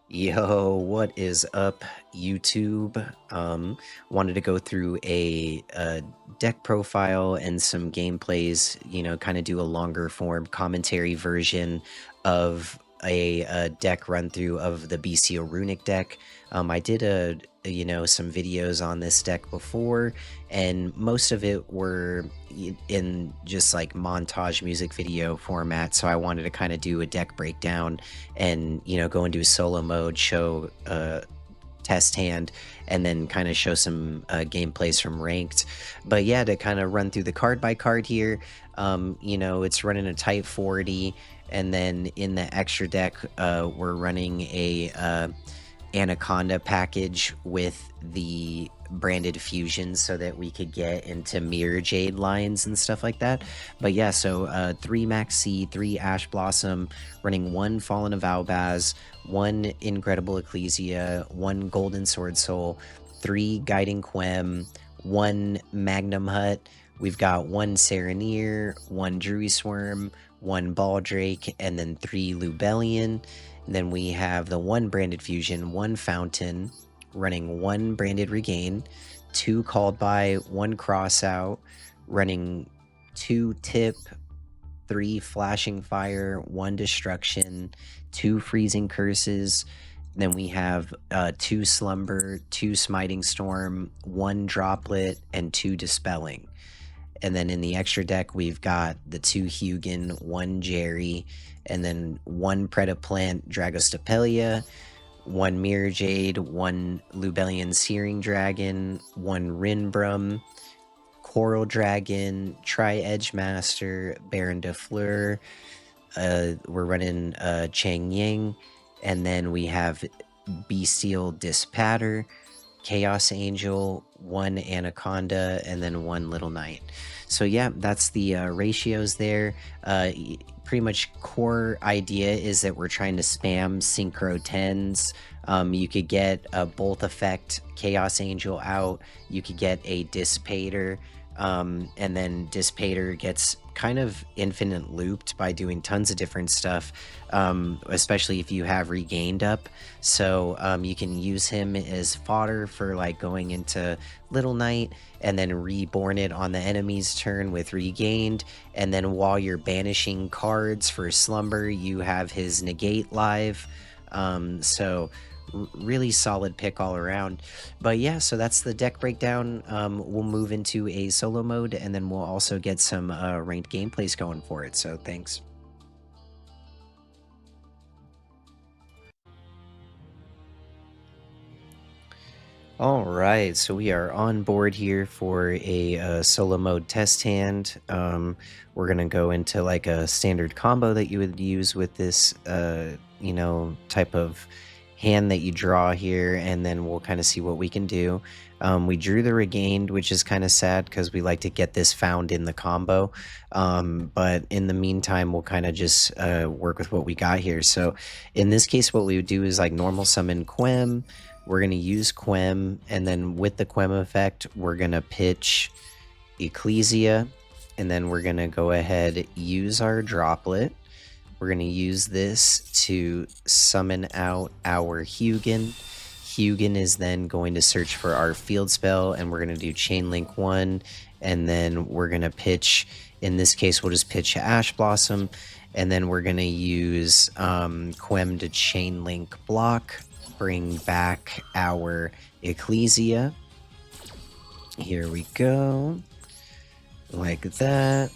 Yo, what is up, YouTube? Wanted to go through a deck profile and some gameplays, kind of do a longer form commentary version of a deck run through of the Bystial Runick deck. I did some videos on this deck before, and most of it were in just like montage music video format, so I wanted to kind of do a deck breakdown and go into a solo mode, show test hand, and then kind of show some gameplays from ranked. But yeah, to kind of run through the card by card here, it's running a Type 40, and then in the extra deck, we're running a Anaconda package with the branded fusions so that we could get into Mirror Jade lines and stuff like that. But yeah, so 3 Max C, 3 Ash Blossom, running 1 Fallen of Albaz, 1 Incredible Ecclesia, 1 Golden Sword Soul, 3 Guiding Quem, 1 Magnum Hut. We've got 1 Sereneer, 1 Drury Swarm, 1 Baldrake, and then 3 Lubellion. Then we have the 1 branded fusion, 1 fountain, running 1 branded regain, 2 called by, 1 cross out, running 2 tip, 3 flashing fire, 1 destruction, 2 freezing curses. Then we have 2 slumber, 2 smiting storm, 1 droplet, and 2 dispelling. And then in the extra deck, we've got the 2 Hugin, 1 Jerry, and then 1 Predaplant Dragostapelia, 1 Mirror Jade, 1 Lubellion Searing Dragon, 1 Rinbrum, Coral Dragon, Tri-Edge Master, Baron de Fleur. We're running Chang Yang, and then we have Bestial Dispatter, Chaos Angel, 1 Anaconda, and then 1 Little Knight. So yeah, that's the ratios there. Pretty much core idea is that we're trying to spam Synchro 10s. You could get a Bolt Effect Chaos Angel out. You could get a Dissipator. And then Dissipator gets kind of infinite looped by doing tons of different stuff, especially if you have Regained up. So you can use him as fodder for like going into Little Knight, and then reborn it on the enemy's turn with Regained. And then while you're banishing cards for Slumber, you have his Negate live. So really solid pick all around. But yeah, so that's the deck breakdown. We'll move into a solo mode, and then we'll also get some ranked gameplays going for it. So thanks. All right, so we are on board here for a solo mode test hand. We're gonna go into like a standard combo that you would use with this, type of hand that you draw here, and then we'll kind of see what we can do. We drew the Regained, which is kind of sad because we like to get this found in the combo. But in the meantime, we'll kind of just work with what we got here. So in this case, what we would do is like normal summon Quem. We're going to use Quem, and then with the Quem effect, we're going to pitch Ecclesia, and then we're going to go ahead, use our Droplet. We're going to use this to summon out our Hugin. Hugin is then going to search for our field spell, and we're going to do Chain Link 1, and then we're going to pitch, in this case, we'll just pitch Ash Blossom, and then we're going to use Quem to Chain Link block, bring back our Ecclesia. Here we go. Like that.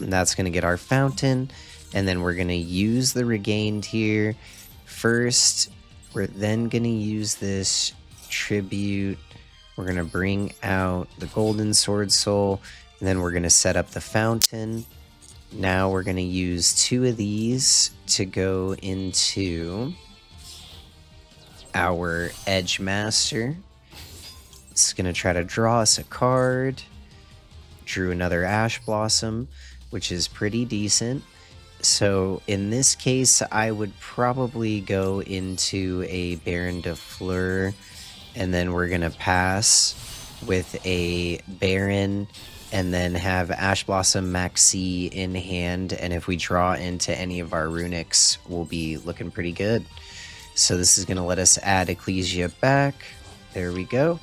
That's going to get our fountain. And then we're going to use the Regained here. First, we're then going to use this Tribute. We're going to bring out the Golden Sword Soul. And then we're going to set up the fountain. Now we're going to use 2 of these to go into our Edge Master. It's going to try to draw us a card. Drew another Ash Blossom, which is pretty decent. So in this case, I would probably go into a Baron de Fleur, and then we're going to pass with a Baron, and then have Ash Blossom Maxi in hand, and if we draw into any of our Runics, we'll be looking pretty good. So this is going to let us add Ecclesia back. There we go.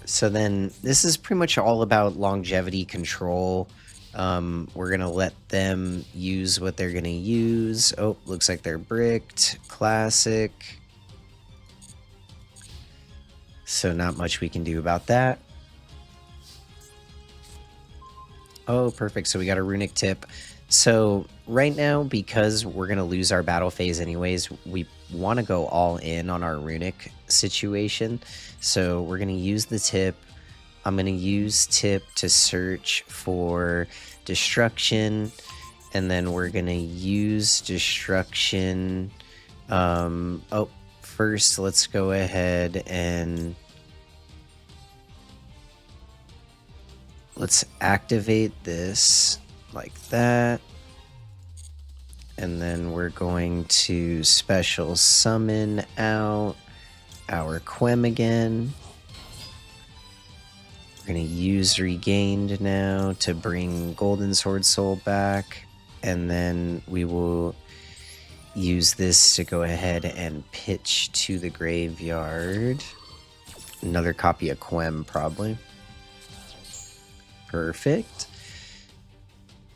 So then this is pretty much all about longevity control. We're going to let them use what they're going to use. Oh, looks like they're bricked. Classic. So not much we can do about that. Oh, perfect. So we got a runic tip. So right now, because we're going to lose our battle phase anyways, we want to go all in on our runic situation. So we're going to use the tip. I'm going to use tip to search for destruction. And then we're going to use destruction. Oh, first let's go ahead and let's activate this like that. And then we're going to special summon out our Quem again. We're going to use Regained now to bring Golden Sword Soul back. And then we will use this to go ahead and pitch to the graveyard. Another copy of Quem, probably. Perfect.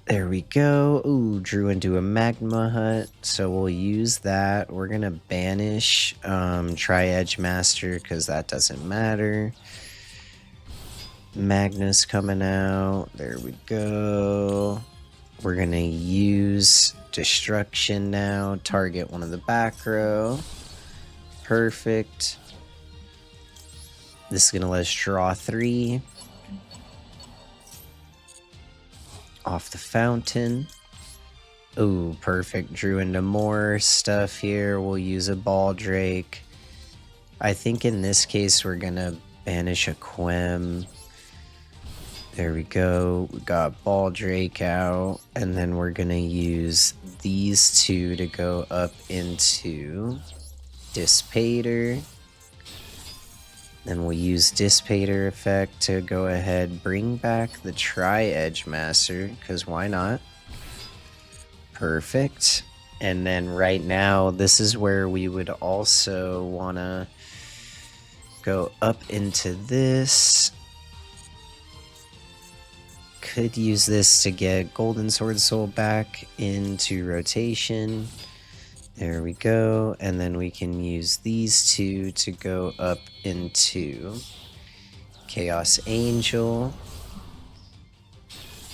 There we go. Ooh, drew into a Magma Hut. So we'll use that. We're going to banish Tri-Edge Master because that doesn't matter. Magnus coming out. There we go. We're going to use Destruction now. Target one of the back row. Perfect. This is going to let us draw 3. Off the fountain. Ooh, perfect. Drew into more stuff here. We'll use a Baldrake. I think in this case we're gonna banish a Quem. There we go. We got Baldrake out. And then we're gonna use these two to go up into Dissipator. Then we'll use Dissipator effect to go ahead, bring back the Tri-Edge Master, because why not? Perfect. And then right now, this is where we would also want to go up into this. Could use this to get Golden Sword Soul back into rotation. There we go, and then we can use these two to go up into Chaos Angel.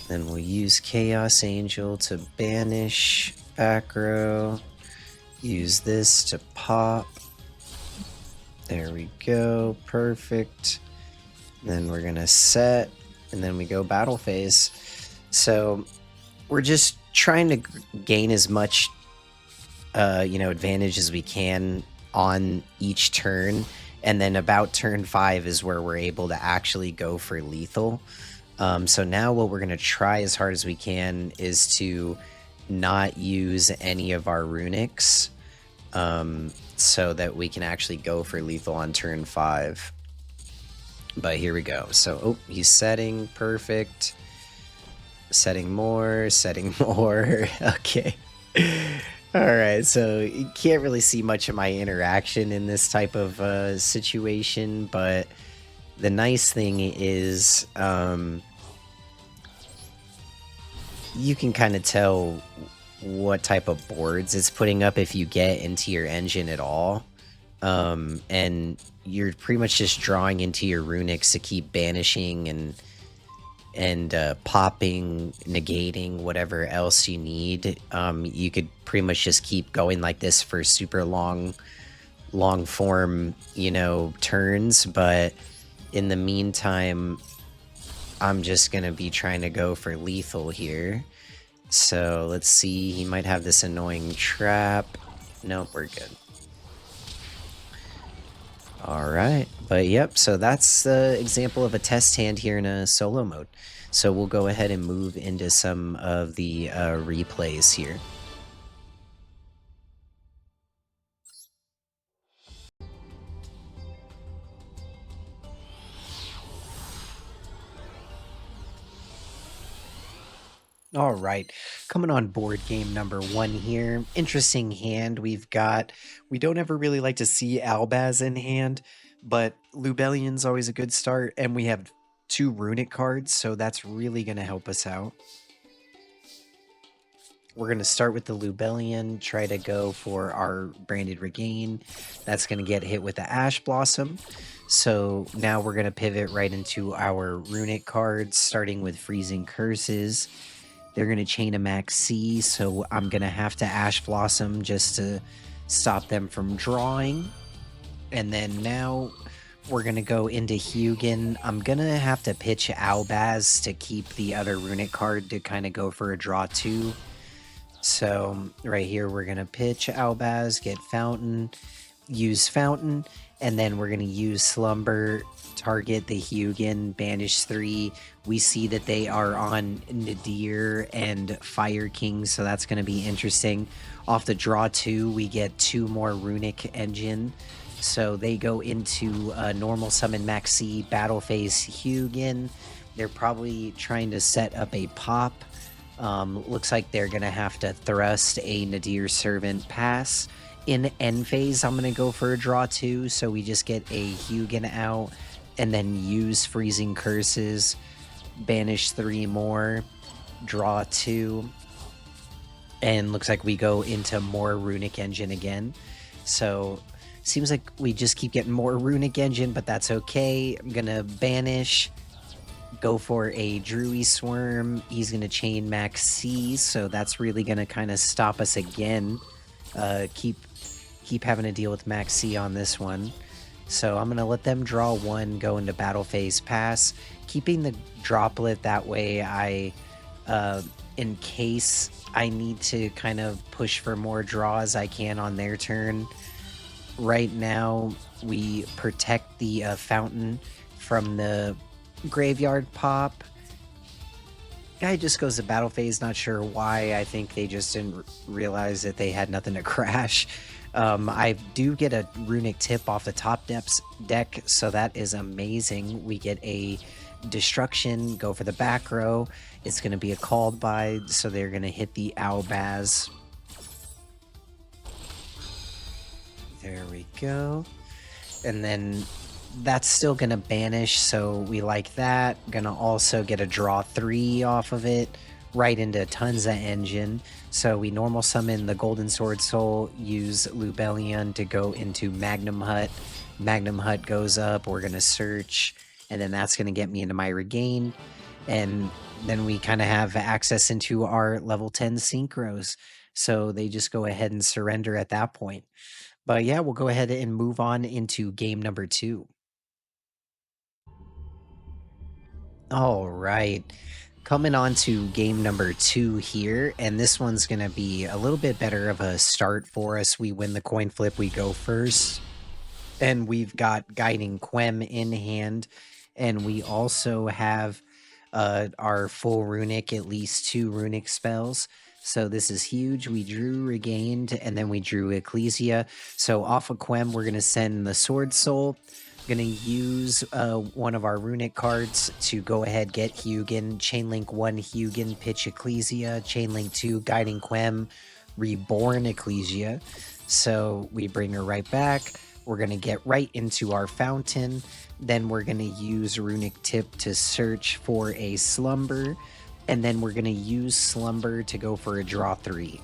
Then we'll use Chaos Angel to banish back row. Use this to pop. There we go, perfect. Then we're gonna set, and then we go battle phase. So we're just trying to gain as much advantage as we can on each turn, and then about turn 5 is where we're able to actually go for lethal. So now what we're going to try as hard as we can is to not use any of our runics, so that we can actually go for lethal on turn 5. But here we go. So, oh, he's setting, perfect. Setting more, okay. Alright, so you can't really see much of my interaction in this type of situation, but the nice thing is you can kind of tell what type of boards it's putting up if you get into your engine at all. And you're pretty much just drawing into your runics to keep banishing and popping, negating, whatever else you need. You could pretty much just keep going like this for super long form, turns. But in the meantime, I'm just going to be trying to go for lethal here. So let's see. He might have this annoying trap. Nope, we're good. Alright, but yep, so that's the example of a test hand here in a solo mode. So we'll go ahead and move into some of the replays here. All right, coming on board game number 1 here. Interesting hand we've got. We don't ever really like to see Albaz in hand, but Lubellion's always a good start, and we have 2 Runic cards, so that's really going to help us out. We're going to start with the Lubellion, try to go for our Branded Regain. That's going to get hit with the Ash Blossom. So now we're going to pivot right into our Runic cards, starting with Freezing Curses. They're going to chain a Max C, so I'm going to have to Ash Blossom just to stop them from drawing. And then now we're going to go into Hugin. I'm going to have to pitch Albaz to keep the other Runic card to kind of go for a draw 2. So right here, we're going to pitch Albaz, get Fountain, use Fountain, and then we're going to use Slumber, target the Hugin, banish 3. We see that they are on Nadir and Fire King, so that's going to be interesting. Off the draw 2, we get 2 more Runic Engine. So they go into normal summon Maxi, battle phase Hugin. They're probably trying to set up a pop. Looks like they're going to have to thrust a Nadir Servant pass. In end phase, I'm going to go for a draw 2, so we just get a Hugin out, and then use Freezing Curses, banish 3 more, draw 2, and looks like we go into more Runic Engine again. So seems like we just keep getting more Runic Engine, but that's okay. I'm going to banish, go for a Druid Swarm. He's going to chain Max C, so that's really going to kind of stop us again. Keep having to deal with Max C on this one. So I'm going to let them draw 1, go into battle phase pass, keeping the droplet that way in case I need to kind of push for more draws, I can on their turn. Right now, we protect the Fountain from the graveyard pop. Guy just goes to battle phase, not sure why. I think they just didn't realize that they had nothing to crash. I do get a Runic Tip off the top deck, so that is amazing. We get a Destruction, go for the back row. It's going to be a called by, so they're going to hit the Albaz. There we go. And then that's still going to banish, so we like that. Going to also get a draw 3 off of it, right into tons of engine. So we normal summon the Golden Sword Soul, use Lubellion to go into Magnum Hut. Magnum Hut goes up, we're going to search, and then that's going to get me into my regain. And then we kind of have access into our level 10 synchros. So they just go ahead and surrender at that point. But yeah, we'll go ahead and move on into game number 2. All right. Coming on to game number 2 here, and this one's going to be a little bit better of a start for us. We win the coin flip, we go first, and we've got Guiding Quem in hand, and we also have our full Runic, at least 2 Runic spells. So this is huge. We drew Regained, and then we drew Ecclesia. So off of Quem, we're going to send the Sword Soul. Going to use one of our Runic cards to go ahead, get Hugin, Chainlink 1 Hugin, pitch Ecclesia, Chainlink 2 Guiding Quem, Reborn Ecclesia. So we bring her right back. We're going to get right into our Fountain. Then we're going to use Runic Tip to search for a Slumber. And then we're going to use Slumber to go for a draw 3.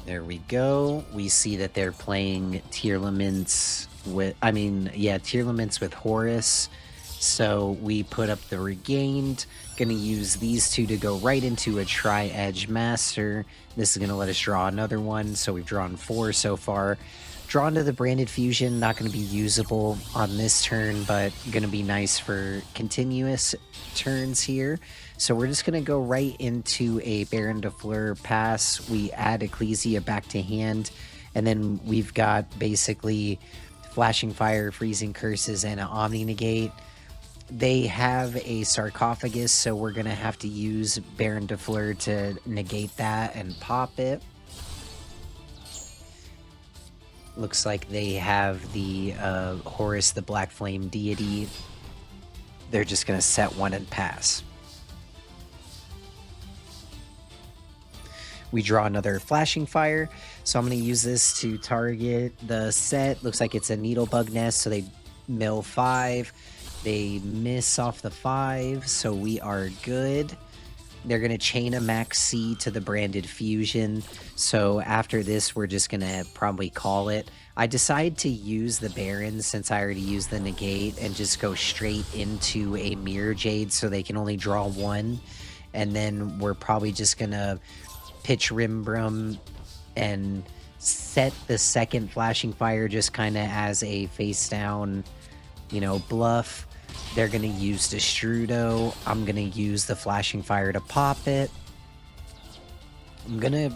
There we go. We see that they're playing Tearlaments with, Tearlaments with Horus. So we put up the Regained. Going to use these 2 to go right into a Tri-Edge Master. This is going to let us draw another one. So we've drawn 4 so far. Drawn to the Branded Fusion. Not going to be usable on this turn, but going to be nice for continuous turns here. So we're just going to go right into a Baron de Fleur pass. We add Ecclesia back to hand. And then we've got basically Flashing Fire, Freezing Curses, and an Omni Negate. They have a Sarcophagus, so we're going to have to use Baron de Fleur to negate that and pop it. Looks like they have the Horus, the Black Flame Deity. They're just going to set 1 and pass. We draw another flashing fire. So I'm going to use this to target the set. Looks like it's a needle bug nest. So they mill 5. They miss off the 5. So we are good. They're going to chain a max C to the branded fusion. So after this, we're just going to probably call it. I decide to use the Baron since I already used the negate and just go straight into a Mirror Jade so they can only draw 1. And then we're probably just going to pitch Rimbrum and set the second flashing fire just kind of as a face down, bluff. They're going to use Destrudo. I'm going to use the flashing fire to pop it. I'm going to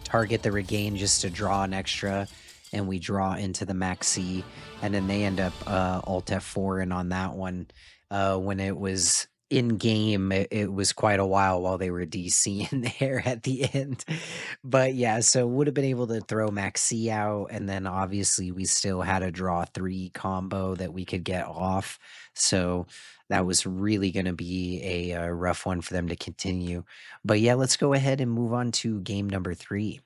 target the regain just to draw an extra, and we draw into the maxi, and then they end up alt F4 and on that one. When it was in game, it was quite a while they were DC in there at the end. But yeah, so would have been able to throw maxi out, and then obviously we still had a draw 3 combo that we could get off. So that was really going to be a rough one for them to continue. But yeah, let's go ahead and move on to game number 3.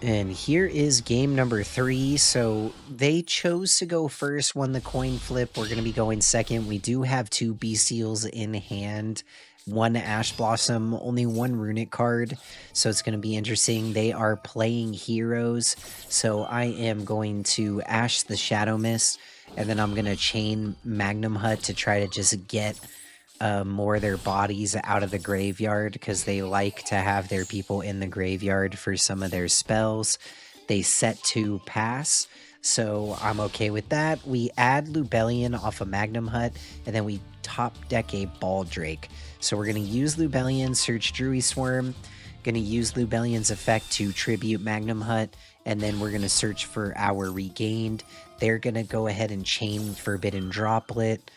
And here is game number 3. So they chose to go first, won the coin flip. We're going to be going second. We do have 2 Bestials in hand, 1 Ash Blossom, only 1 Runic card. So it's going to be interesting. They are playing heroes. So I am going to Ash the Shadow Mist, and then I'm going to chain Magnum Hut to try to just get more of their bodies out of the graveyard because they like to have their people in the graveyard for some of their spells. They set to pass, so I'm okay with that. We add Lubellion off a Magnum Hut, and then we top deck a Baldrake. So we're going to use Lubellion, search Druid Swarm, going to use Lubellion's effect to tribute Magnum Hut, and then we're going to search for our Regained. They're going to go ahead and chain Forbidden Droplet.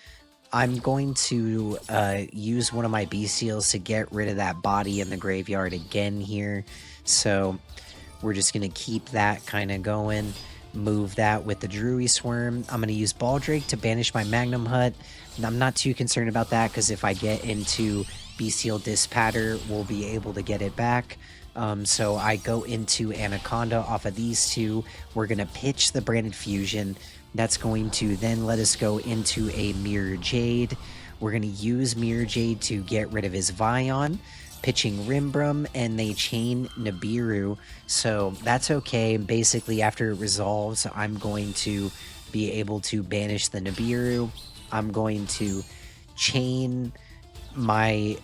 I'm going to use one of my Bestials to get rid of that body in the graveyard again here. So we're just going to keep that kind of going. Move that with the Druid Swarm. I'm going to use Baldrake to banish my Magnum Hut. And I'm not too concerned about that because if I get into Bestial Dispatter, we'll be able to get it back. So I go into Anaconda off of these 2. We're going to pitch the Branded Fusion. That's going to then let us go into a Mirror Jade. We're going to use Mirror Jade to get rid of his Vion, pitching Rimbrum, and they chain Nibiru. So that's okay. Basically, after it resolves, I'm going to be able to banish the Nibiru. I'm going to chain my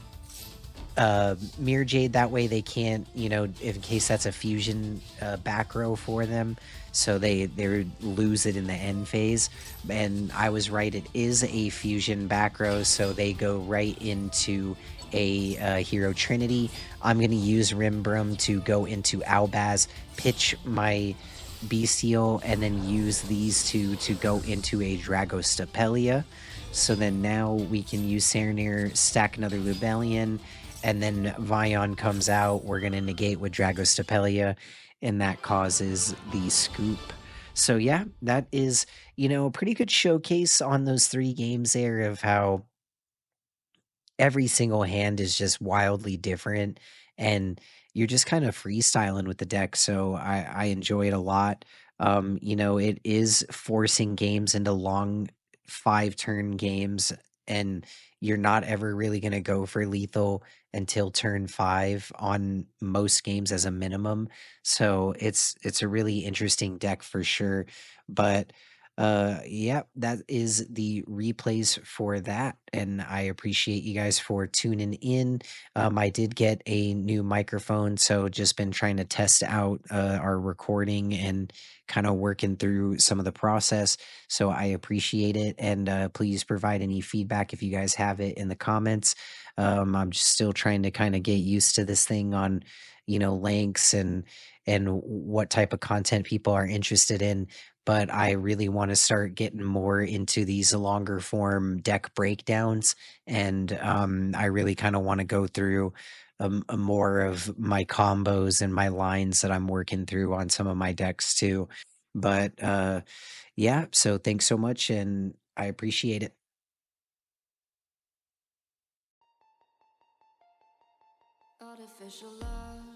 Mirror Jade. That way they can't, in case that's a fusion back row for them. So they lose it in the end phase. And I was right, it is a fusion back row, so they go right into a Hero Trinity. I'm going to use Rimbrum to go into Albaz, pitch my Bestial, and then use these 2 to go into a Dragostapelia. So then now we can use Serenir, stack another Lubellion, and then Vion comes out. We're going to negate with Dragostapelia, and that causes the scoop. So yeah, that is, a pretty good showcase on those 3 games there of how every single hand is just wildly different, and you're just kind of freestyling with the deck. So I enjoy it a lot. It is forcing games into long 5-turn games, and you're not ever really going to go for lethal until turn 5 on most games as a minimum. So it's a really interesting deck for sure. But yeah, that is the replays for that, and I appreciate you guys for tuning in. I did get a new microphone, so just been trying to test out our recording and kind of working through some of the process. So I appreciate it, and please provide any feedback if you guys have it in the comments. I'm just still trying to kind of get used to this thing on lengths and what type of content people are interested in, but I really want to start getting more into these longer form deck breakdowns. And I really kind of want to go through a more of my combos and my lines that I'm working through on some of my decks too. But yeah, so thanks so much, and I appreciate it. artificial love.